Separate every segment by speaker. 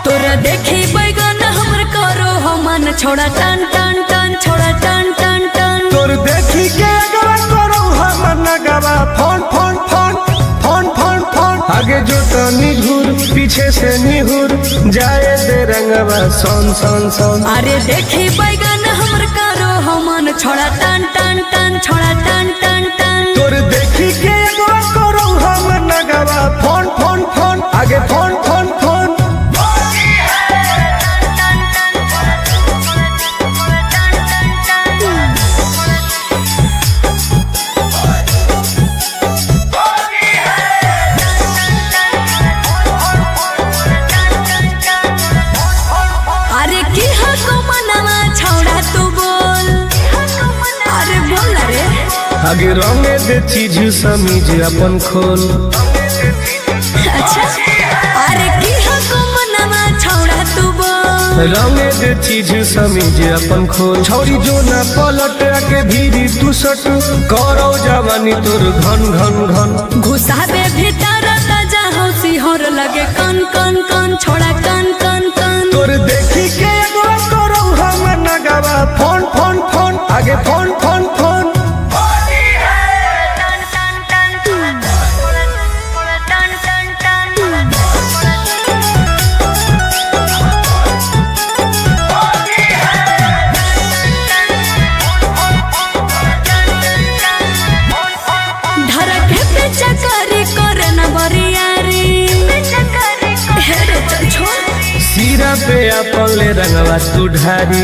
Speaker 1: तोरा देखे बैगन हमर करो हमन छोड़ा टन टन टन छोड़ा टन टन टन
Speaker 2: तोर देखी के अगवा करो हमन नगवा phone phone phone phone phone phone आगे जो तनी घूर पीछे से निहुर जाए दे रंगवा सोन सोन सोन।
Speaker 1: अरे देखे बैगन हमर करो हमन छोड़ा टन टन टन छोड़ा टन टन टन
Speaker 2: तोर देखी के अगवा करो हमन नगवा फोन फोन फोन आगे फोन फोन फोन।
Speaker 1: अरे की हको मनवा छोड़ा तू बोल, अरे बोल रे।
Speaker 2: आगे रंगे दे चीज समीज अपन खोल।
Speaker 1: अच्छा अरे की हको मनवा छोड़ा तू बोल,
Speaker 2: रंगे दे चीज समीज अपन खोल। छौरी जो ना पलट के भीरी तू सट करो जवानी तोर घन घन घन।
Speaker 1: घुसाबे भीतर ताजा हौसी हर लगे कन कन कन छोड़ा कन कन कन
Speaker 2: तोर देखी के एगो करो हम नगवा फोन फोन फोन आगे फोन फोन फोन। सिरा पे अपन ले रंगवा तू ढारी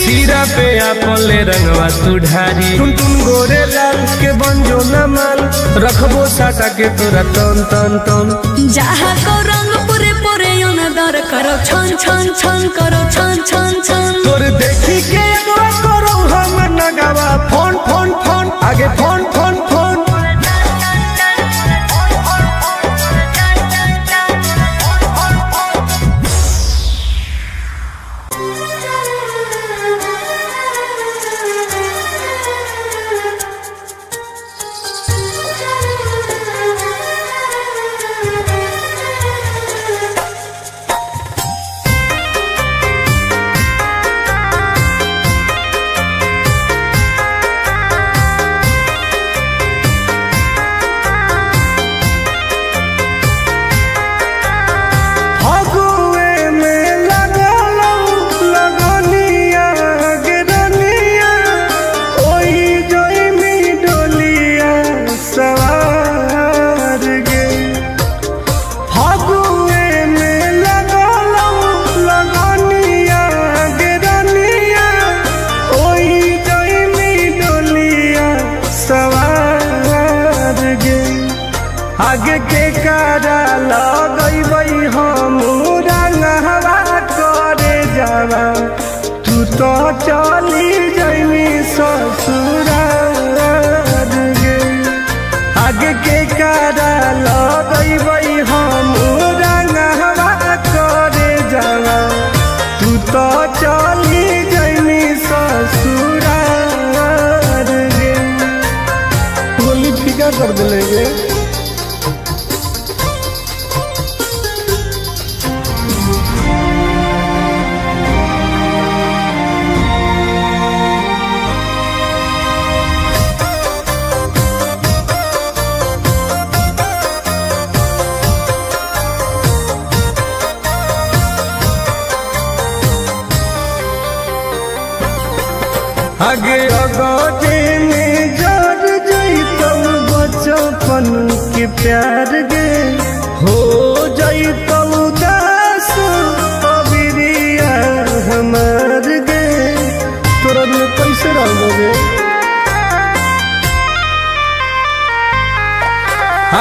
Speaker 2: सिरा पे अपन ले रंगवा तू ढारी। तुम गोरे लाल के बंजो न माल रखबो साटा के तोरा तन तन तन।
Speaker 1: जहाँ को रंग पूरे पूरे दर करो छन छन छन करो छन छन छन।
Speaker 2: तोर देखी के एगो करो हम नगवा फोन फोन फोन आगे फोन फोन फोन। आगे के कारा लगई हम रंगवा करे जावा तू तो चली जइनी ससुराल गे। आगे के कारा लगई हम रंगवा करे जावा तू तो चली जइनी ससुराल गे। गोली फीका कर देंगे। आगे अगोटे में जड़ जइतौ बचपन के प्यार गे हो जइतौ दास अबिरिया हमार गे। तोरा में कैसे रहोगे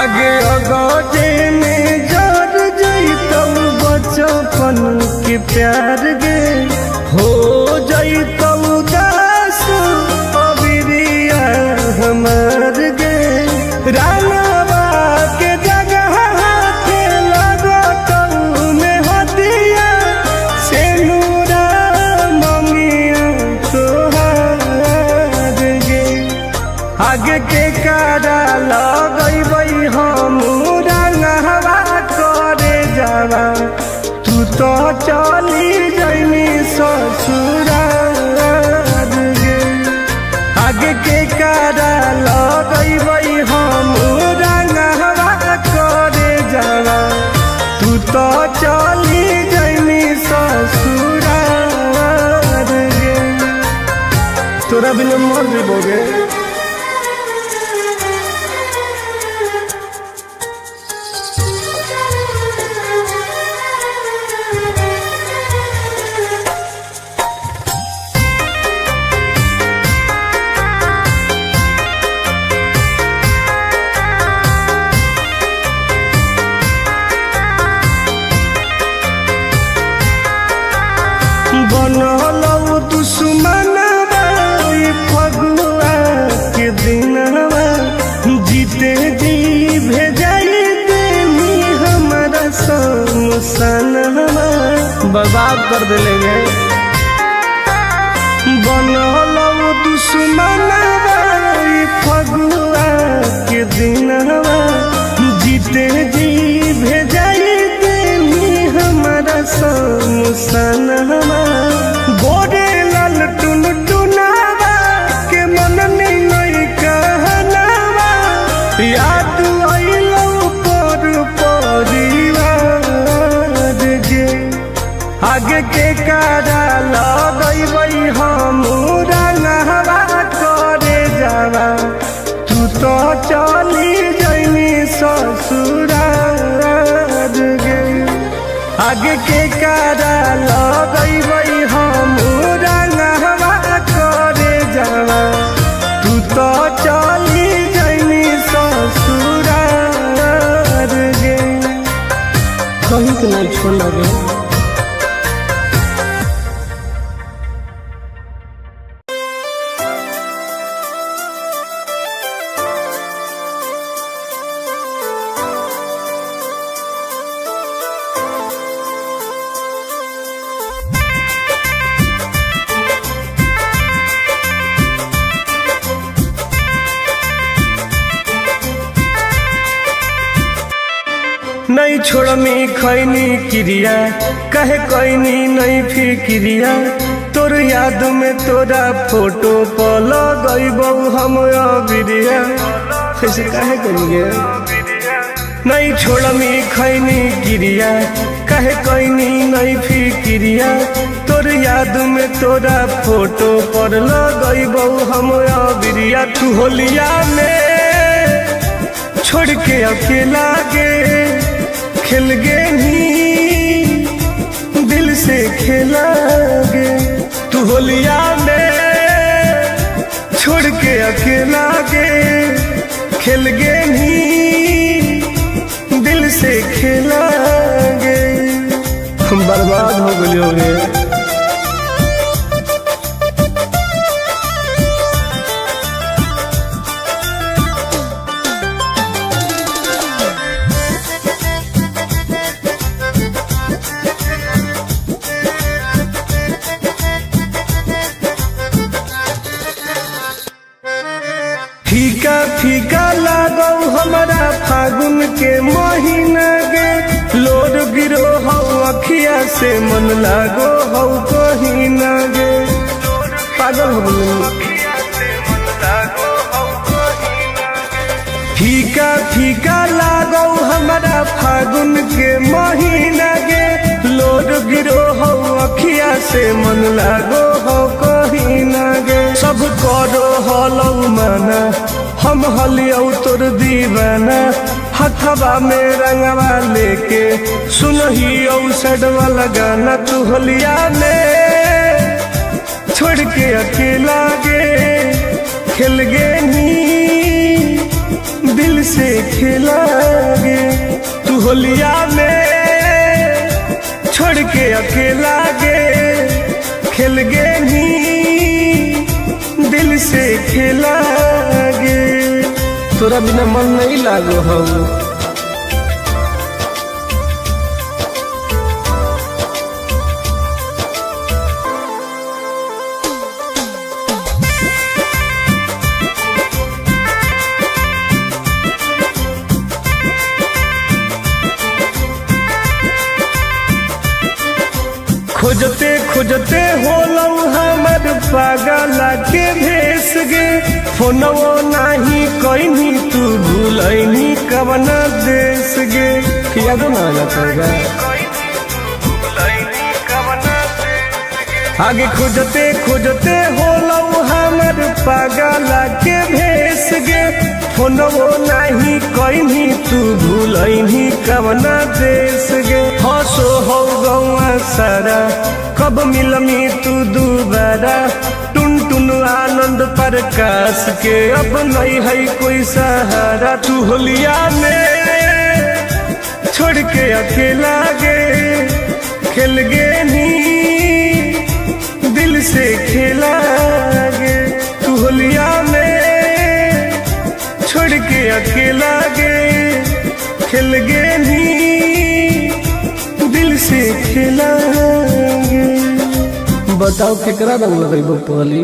Speaker 2: आगे अगोटे में जड़ जइतौ बचपन के प्यार गे हो जइतौ अबिरिया हमार गे। रानवा के जगह के लगतौ में हदिया से नूरा ममिया तो चली जैनी ससुरार गे। आगे के कारा लगैबै हम रंगवा करे जावा, तू तो चली जैनी ससुरार गे। तोरा बिना मर जेबोगे। बनलौ दुश्मनवा फगुआ के दिनवा, जीते जी भेजाई देनी हमारा समसनवा, बर्बाद कर देलेंगे। बनलौ दुश्मनवा फगुआ के दिनवा, जीते जी भेजाई देनी हमारा समसनवा। गोरे लाल टुन टुनावा के मन नहीं कहनावा, याद आइलौ पर परिवार गे। आगे के कारा लगैबै हम रंगवा करे जावा, तू तो चली जैनी ससुरार गे। आगे के कारा लगैबै हम रंगवा करे जावा, तू तो चली जैनी ससुरार गे। कहीं के नहीं छोड़ गे। नहीं छोड़मी खैनी क्रिया, कहे कैनी नहीं फिक्रिया, तोर याद में तोरा फोटो पर लगैबौ हम अबिरिया। कैसे काहे करेंगे। नहीं छोड़मी खैनी क्रिया, कहे कैनी नहीं फिक्रिया, तोर याद में तोरा फोटो पर लगैबौ हम अबिरिया। तू होलिया में छोड़ के अकेला गे, खेल गे ही दिल से खेला गे। तू होलिया में छोड़ के अकेला गे, खेल गे ही दिल से खेला गे। हम बर्बाद हो गए होंगे। फीका फीका लागौ हमारा फागुन के महीना गे, लोर गिरो हौ अखिया से मन लागो हौ कहीं ना गे। पागल हो गई। फीका फीका लागौ हमारा फागुन के महीना गे, लोर गिरो हौ अखिया से मन लागो हौ कहीं ना गे। सब करो हलौ माना, हम हलियौ तोर दीवाना, हथवा में रंगवा लेके सुनहियौ सडवा लगाना। तू होलिया में छोड़ के अकेला गे, खेल गे नी दिल से खेला गे। तू होलिया में छोड़ के अकेला गे, खेल गे नी दिल से खेला गे। तोरा बिना मन नहीं लागो हौ। खोजते खोजते होलौ हमर पागल के भेस गे फोनवो नाही कहीं तू भूलैनी कवन देश गे याद ना लगेगा आगे खोजते खोजते होलौ हमर पागल के भेस गे फोनवो नाही कहीं तू भूलैनी कवन देश गे हंसो हो गौआ सारा कब मिलमी तू दोबारा टुन टुन आनंद प्रकाश के अब नहीं है कोई सहारा तू होलिया में छोड़ के अकेला गे खेल गे नी दिल से खेला गे तू होलिया में छोड़ के अकेला गे खेल गे नी दिल से खेला गे बताओ केकरा रंग लगेबो पहली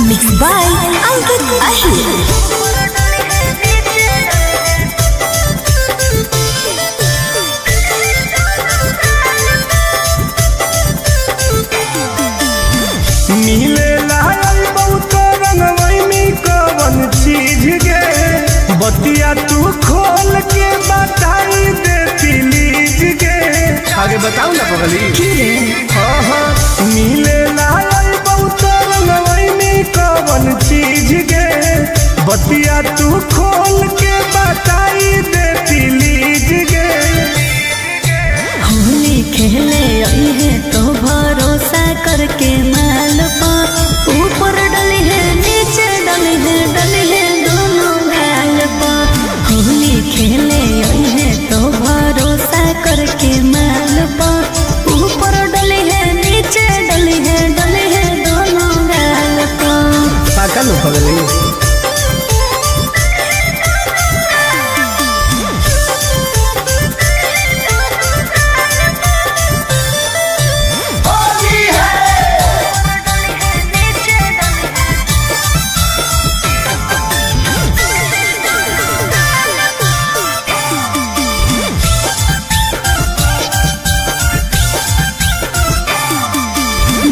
Speaker 1: Mixed by Ankit Ahir.
Speaker 2: मिले लायल बहुत रंगवई में कवन चीज गे बतिया तू खोल के बताई दे प्लीज गे आगे बताओ ना पगली हाँ हाँ मिले लायल बहुत रंगवई में कवन चीज गे बतिया तू खोल के बताई दे प्लीज गे
Speaker 1: होली खेले आई है तो भरोसा करके माल पर ऊपर डली है नीचे डली है दोनों गाल पर होली खेले आई है तो भरोसा करके माल पर ऊपर डली है नीचे डली है दोनों गाल पर
Speaker 2: पाका लो पगली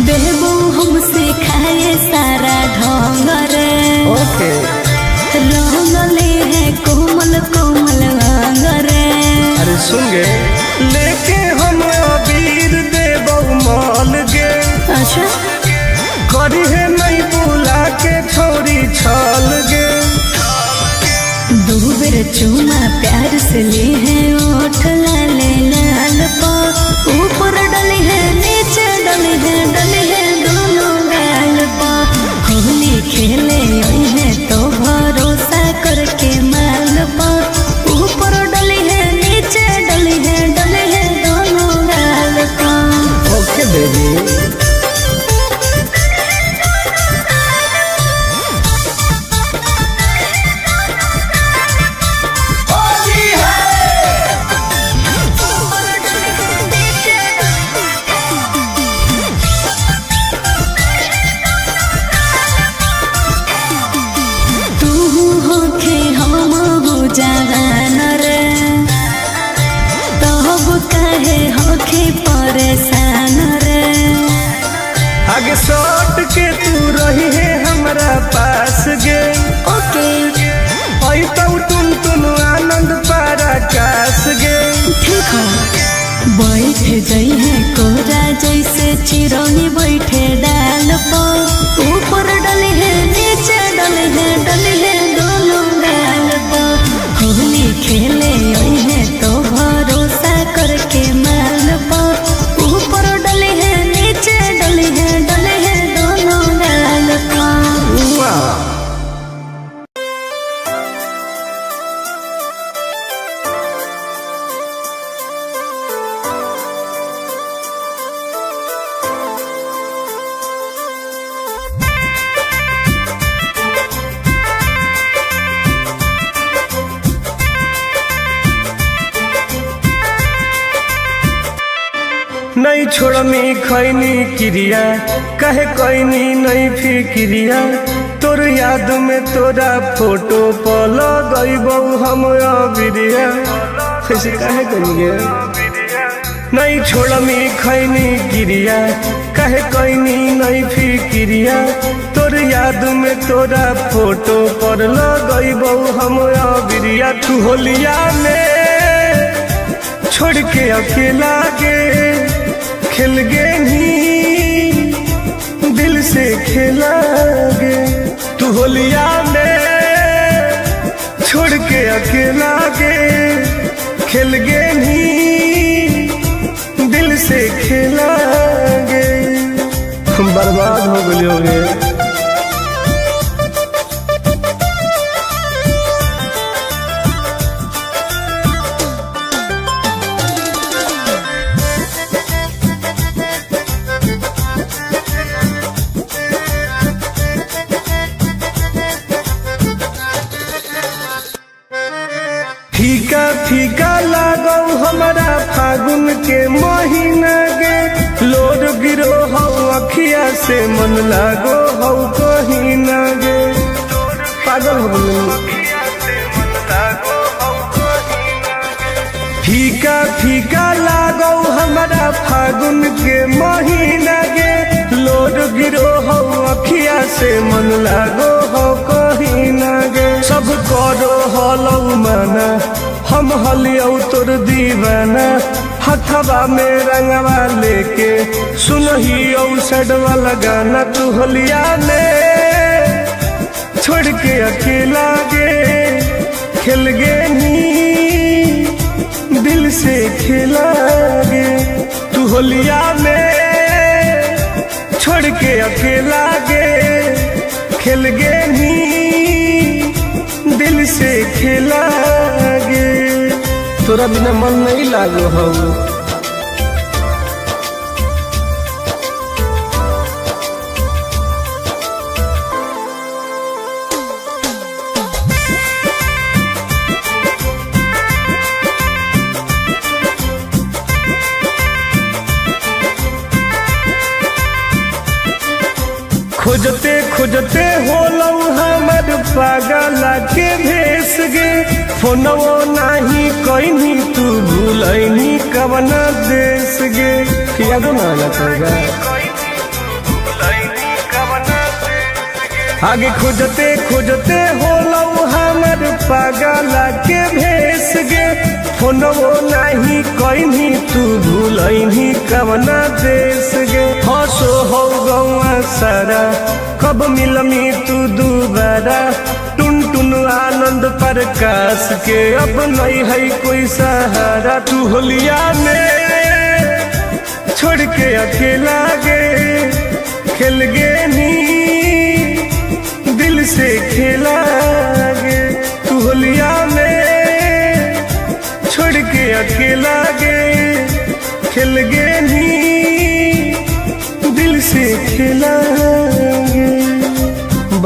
Speaker 1: बेबू हमसे खाए सारा ढोंग रे
Speaker 2: ओके
Speaker 1: रंगले है कोमल कोमल अंग रे
Speaker 2: अरे सुन गे लेके हम अबीर देबौ माल गे
Speaker 1: अच्छा
Speaker 2: करी है नहीं बुला के छोरी छाल गे
Speaker 1: दो बेर चूमा प्यार से ली है ओठ लाले लाल पर ऊपर डली है नीचे डली है दोनों गाल पर होली खेले आई है तो भरोसा करके माल पर ऊपर डली है नीचे डली है दोनों गाल पर
Speaker 2: ओके बेबी
Speaker 1: जवान रे तब कहे होके परेशान रे
Speaker 2: आगे सट के तू रही है हमरा पास गे
Speaker 1: ओके
Speaker 2: आई तो टुन टुन आनंद पराकाश गे
Speaker 1: ठीक है बैठ जाई है कोरा जैसे चिरौनी बैठे डाल पर ऊपर डले है नीचे डले है दोनों गाल पर होली खेले आई है तो भरोसा करके माल पर ऊपर डले है नीचे डले है दोनों
Speaker 2: नहीं छोड़मी खैनी क्रिया कहे कैनी नहीं फिक्रिया तोर याद में तोरा फोटो पल गईबौ हम बिरिया कैसे कहे करिए नहीं छोड़मी खैनी क्रिया कहे कैनी नहीं फिक्रिया तोर याद में तोरा फोटो पर लगईबौ हम बिरिया तू होलिया में छोड़ के अकेला गे खेल गे नी दिल से खेला गे तू होलिया में छोड़ के अकेला गे खेल गे नी दिल से खेला गे बर्बाद हो गए फीका फीका लागो हमारा फागुन के महीना गे लोड गिरो हो अखिया से मन लागो हो कहीं ना गे पागल हो गई फीका फीका लागो हमारा फागुन के महीना गे लोड गिरो हो अखिया से मन लागो हो कहीं ना गे सब करो हलौ माना हम हलियौ तोर दीवाना हथवा में रंगवा लेके सुनहियौ सडवा लगाना तू होलिया में छोड़ के अकेला गे खेल गे नी दिल से खेला गे तू होलिया में छोड़ के अकेला गे खेल गे नी दिल से खेला गे तोरा बिना मन नहीं लागो हो खोजते खोजते होलौ हमर पागला के भेस गे फोनवो नाही कहीं तू भूलैनी कवना देश गे यादो ना लगेगा आगे खोजते खोजते होलौ हमर पागला के भेस गे फोनवो नाही कहीं तू भूलैनी कवना देश गे हंसो हो गौआ सारा कब मिलमी तू दोबारा टुन टुन आनंद प्रकाश के अब नहीं है कोई सहारा तू होलिया में छोड़ के अकेला गे खेल गे नी दिल से खेला गे तू होलिया में छोड़ के अकेला गे खेल गे नी दिल से खेला गे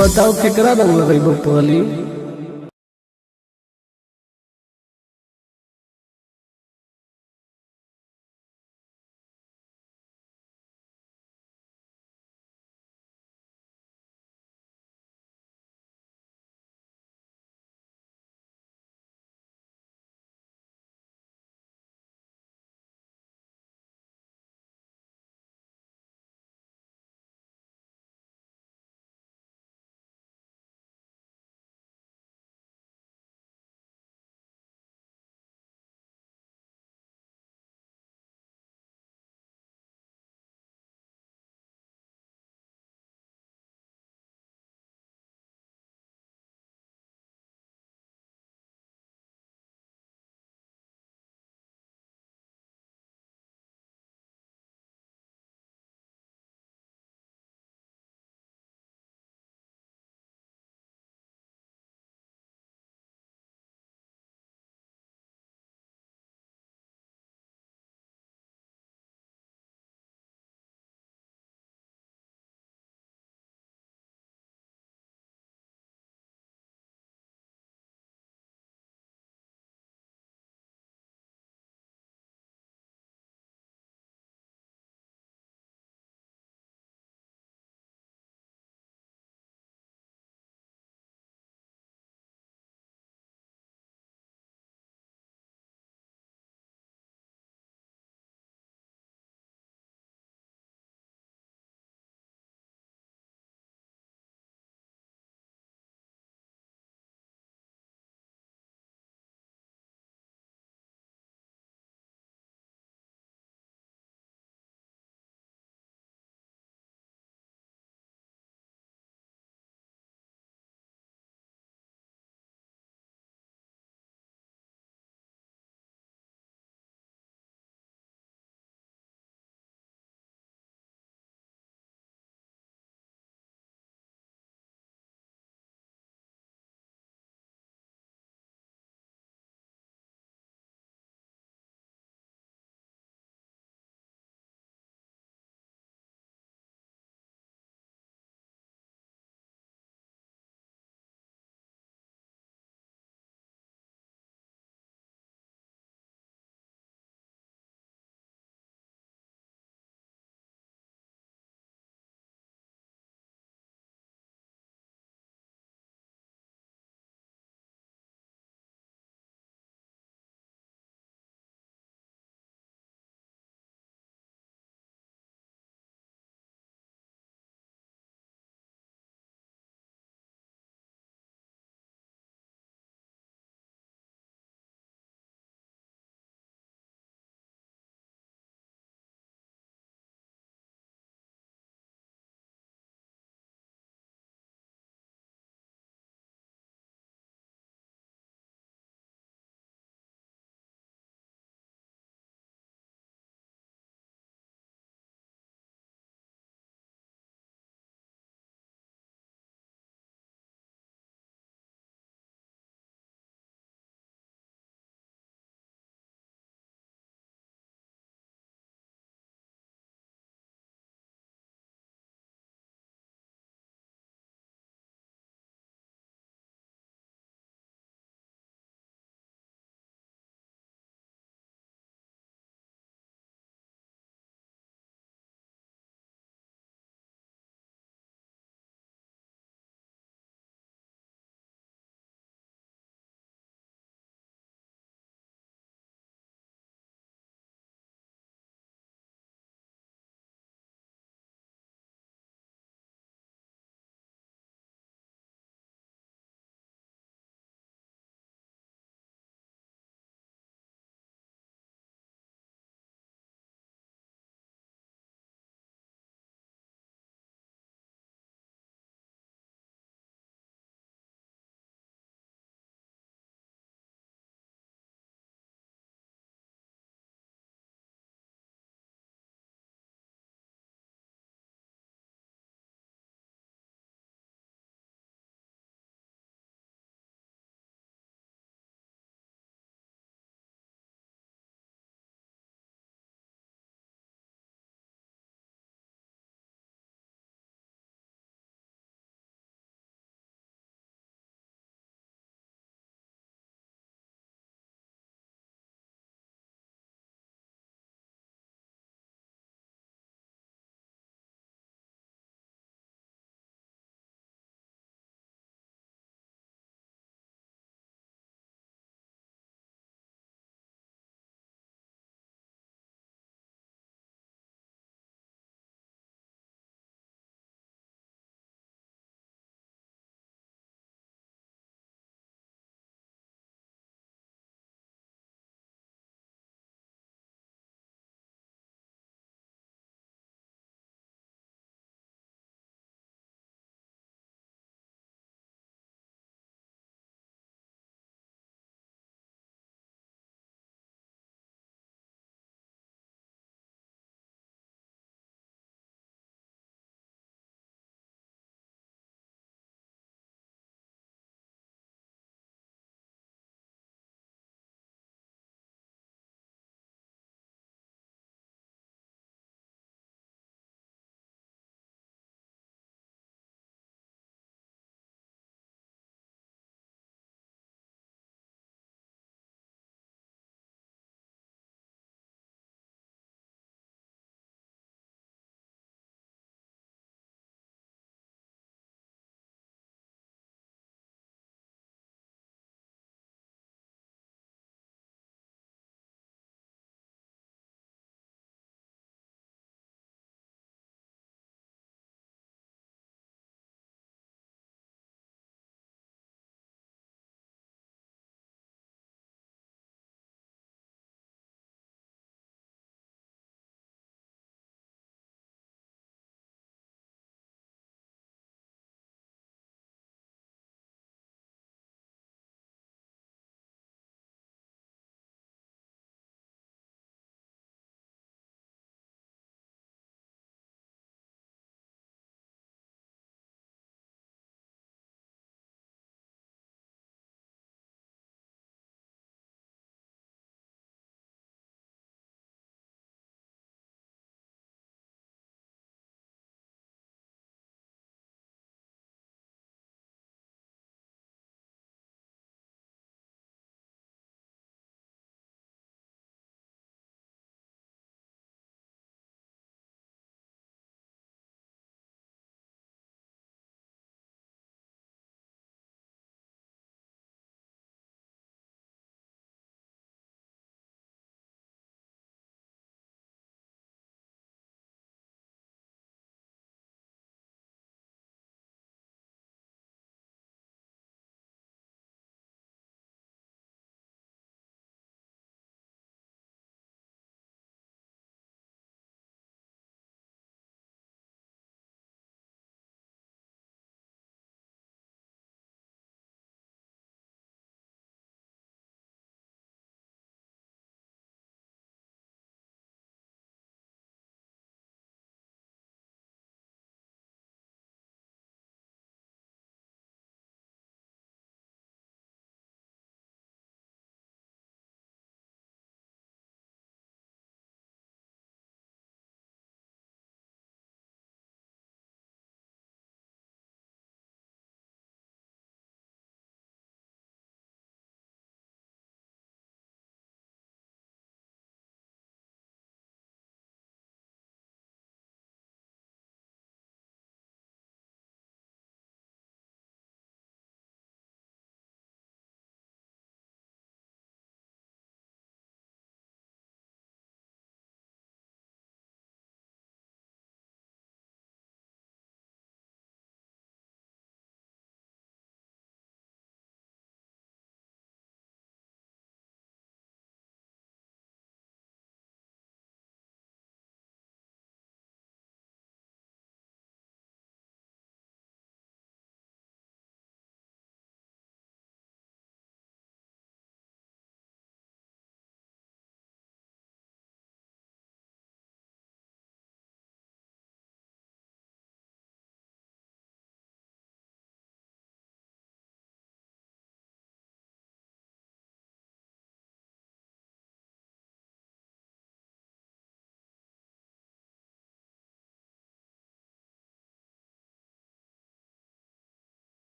Speaker 2: बताओ केकरा रंग लगेबो पहली।